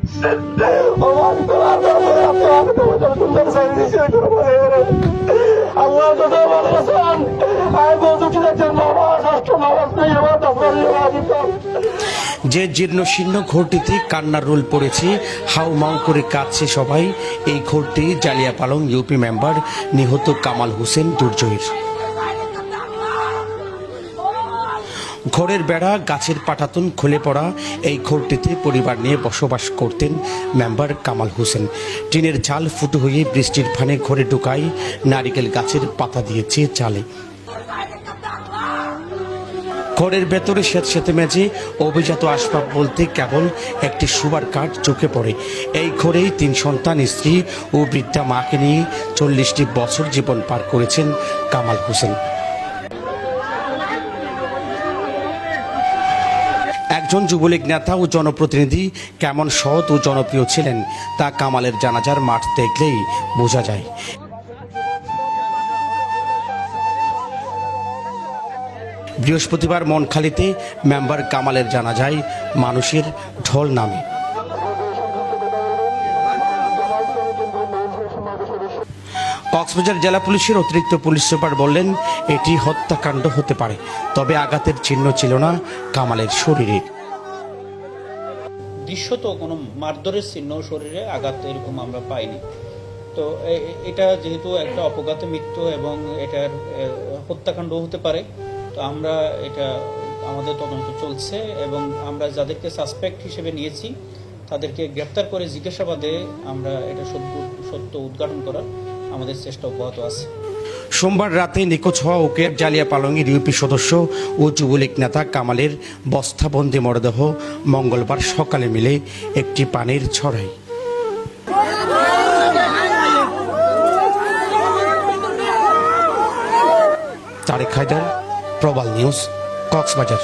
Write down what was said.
যে জীর্ণ শীর্ণ ঘরটিতে কান্নার রোল পড়েছে, হাউ মাউ করে কাঁদছে সবাই। এই ঘরটি জালিয়াপালং ইউপি মেম্বার নিহত কামাল হোসেন দুর্জয়ের। ঘরের বেড়া গাছের পাটাতন খুলে পড়া এই ঘরটিতে পরিবার নিয়ে বসবাস করতেন মেম্বার কামাল হোসেন। টিনের চাল ফুটো হয়ে বৃষ্টির ফানে ঘরে ঢুকায় নারিকেল গাছের পাতা দিয়েছে চালে। ঘরের ভেতরে স্যাঁতস্যাঁতে মেঝে, অভিজাত আসবাব বলতে কেবল একটি শোবার কাঠ চোখে পড়ে। এই ঘরেই 3 সন্তান, স্ত্রী ও বৃদ্ধা মাকে নিয়ে 40টি বছর জীবন পার করেছেন কামাল হোসেন। একজন যুবলীগ নেতা ও জনপ্রতিনিধি কেমন সৎ ও জনপ্রিয় ছিলেন তা কামালের জানাজার মাঠ দেখলেই বোঝা যায়। বৃহস্পতিবার মনখালীতে মেম্বার কামালের জানাজায় মানুষের ঢল নামে। কক্সবাজার জেলা পুলিশের অতিরিক্ত পুলিশ সুপার বললেন, এটি হত্যাকাণ্ড হতে পারে, তবে আঘাতের চিহ্ন ছিল না কামালের শরীরে। দৃশ্যত কোনো মারধরের চিহ্ন, শরীরে আঘাত এরকম আমরা পাইনি। তো এটা যেহেতু একটা অপঘাতে মৃত্যু এবং এটার হত্যাকাণ্ড হতে পারে, তো আমরা এটা আমাদের তদন্ত চলছে এবং আমরা যাদেরকে সাসপেক্ট হিসেবে নিয়েছি তাদেরকে গ্রেপ্তার করে জিজ্ঞাসাবাদে আমরা এটা সত্য উদ্ঘাটন করার আমাদের চেষ্টা অব্যাহত আছে। সোমবার রাতে নিখোঁজ হওয়া ওকের জালিয়াপালংয়ের ইউপি সদস্য ও যুবলীগ নেতা কামালের বস্তাবন্দি মরদেহ মঙ্গলবার সকালে মিলে একটি পানির ছড়ায়। তারেক হায়দার, প্রবাল নিউজ, কক্সবাজার।